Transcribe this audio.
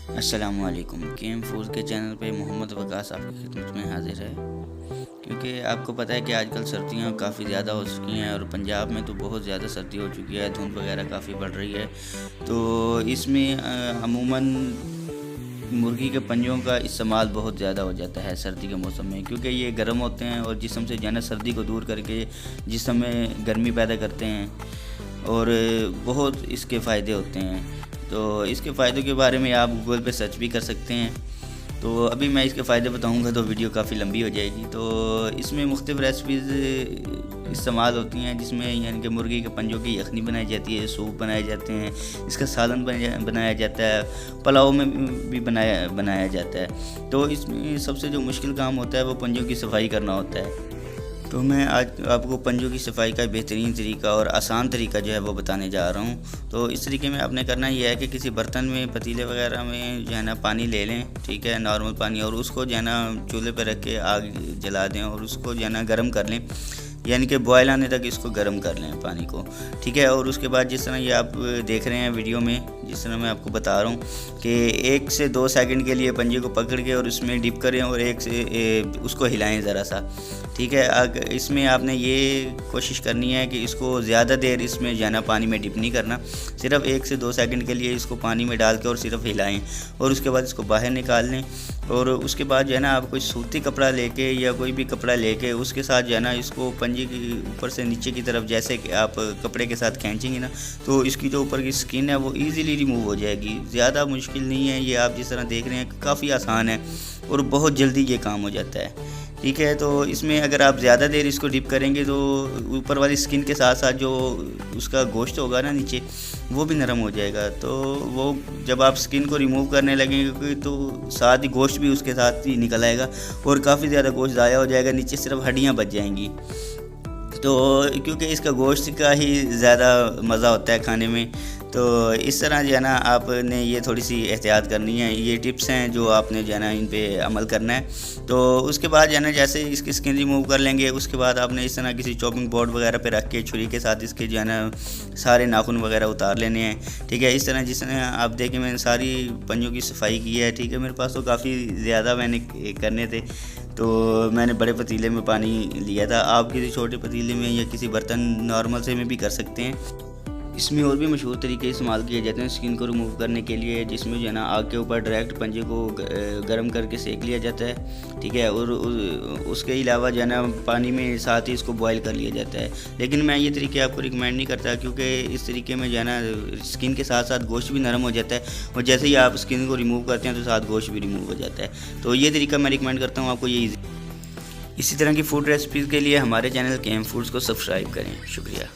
अस्सलामुअलैकुम। KM food के channel पे मोहम्मद वकास आपकी खिदमत में हाजिर है। क्योंकि आपको पता है कि आजकल सर्दियाँ काफ़ी ज़्यादा हो चुकी हैं और पंजाब में तो बहुत ज़्यादा सर्दी हो चुकी है, धुंध वगैरह काफ़ी बढ़ रही है। तो इसमें अमूमन मुर्गी के पंजों का इस्तेमाल बहुत ज़्यादा हो जाता है सर्दी के मौसम में, क्योंकि ये गर्म होते हैं और जिस्म से जाना सर्दी को दूर करके जिस्म में गर्मी पैदा करते हैं और बहुत इसके फ़ायदे होते हैं। तो इसके फ़ायदों के बारे में आप गूगल पे सर्च भी कर सकते हैं। तो अभी मैं इसके फ़ायदे बताऊंगा तो वीडियो काफ़ी लंबी हो जाएगी। तो इसमें मुख्तलिफ़ रेसिपीज़ इस्तेमाल होती हैं, जिसमें यानी कि मुर्गी के पंजों की यखनी बनाई जाती है, सूप बनाए जाते हैं, इसका सालन बनाया जाता है, पुलाव में भी बनाया जाता है। तो इसमें सबसे जो मुश्किल काम होता है वो पंजों की सफाई करना होता है। तो मैं आज आपको पंजों की सफाई का बेहतरीन तरीका और आसान तरीका जो है वो बताने जा रहा हूँ। तो इस तरीके में आपने करना ये है कि किसी बर्तन में, पतीले वगैरह में जो है ना पानी ले लें, ठीक है, नॉर्मल पानी, और उसको जो है ना चूल्हे पर रख के आग जला दें और उसको जो है ना गर्म कर लें, यानी कि बॉयल आने तक इसको गर्म कर लें पानी को, ठीक है। और उसके बाद जिस तरह ये आप देख रहे हैं वीडियो में, जिस तरह मैं आपको बता रहा हूँ कि 1 से 2 सेकंड के लिए पंजे को पकड़ के और उसमें डिप करें और उसको हिलाएं ज़रा सा, ठीक है। इसमें आपने ये कोशिश करनी है कि इसको ज़्यादा देर इसमें जाना पानी में डिप नहीं करना, सिर्फ 1 से 2 सेकंड के लिए इसको पानी में डाल के और सिर्फ हिलाएं और उसके बाद इसको बाहर निकाल लें। और उसके बाद जो है ना आप कोई सूती कपड़ा लेके या कोई भी कपड़ा लेके उसके साथ जो है ना इसको पंजे के ऊपर से नीचे की तरफ जैसे कि आप कपड़े के साथ खींचेंगे ना तो इसकी जो ऊपर की स्किन है वो ईज़िली रिमूव हो जाएगी। ज़्यादा मुश्किल नहीं है, ये आप जिस तरह देख रहे हैं काफ़ी आसान है और बहुत जल्दी ये काम हो जाता है, ठीक है। तो इसमें अगर आप ज़्यादा देर इसको डिप करेंगे तो ऊपर वाली स्किन के साथ साथ जो उसका गोश्त होगा ना नीचे, वो भी नरम हो जाएगा। तो वो जब आप स्किन को रिमूव करने लगेंगे तो साथ ही गोश्त भी उसके साथ ही निकल आएगा और काफ़ी ज़्यादा गोश्त ज़ाया हो जाएगा, नीचे सिर्फ हड्डियाँ बच जाएंगी। तो क्योंकि इसका गोश्त का ही ज़्यादा मज़ा होता है खाने में, तो इस तरह जो है ना आपने ये थोड़ी सी एहतियात करनी है। ये टिप्स हैं जो आपने जो है ना इन पे अमल करना है। तो उसके बाद जो है ना जैसे इसकी स्किन रिमूव कर लेंगे, उसके बाद आपने इस तरह किसी चॉपिंग बोर्ड वगैरह पे रख के छुरी के साथ इसके जो है ना सारे नाखून वगैरह उतार लेने हैं, ठीक है। इस तरह जिस तरह आप देखें मैंने सारी पंजों की सफाई की है, ठीक है। मेरे पास तो काफ़ी ज़्यादा मैंने करने थे, तो मैंने बड़े पतीले में पानी लिया था। आप किसी छोटे पतीले में या किसी बर्तन नॉर्मल से में भी कर सकते हैं। इसमें और भी मशहूर तरीके इस्तेमाल किए जाते हैं स्किन को रिमूव करने के लिए, जिसमें जो है ना आग के ऊपर डायरेक्ट पंजे को गर्म करके सेक लिया जाता है, ठीक है। और उसके अलावा जो है ना पानी में साथ ही इसको बॉयल कर लिया जाता है। लेकिन मैं ये तरीके आपको रिकमेंड नहीं करता, क्योंकि इस तरीके में जो है ना स्किन के साथ साथ गोश्त भी नरम हो जाता है और जैसे ही आप स्किन को रिमूव करते हैं तो साथ गोश्त भी रिमूव हो जाता है। तो ये तरीका मैं रिकमेंड करता हूँ आपको। ये इसी तरह की फूड रेसिपीज़ के लिए हमारे चैनल केएम फूड्स को सब्सक्राइब करें। शुक्रिया।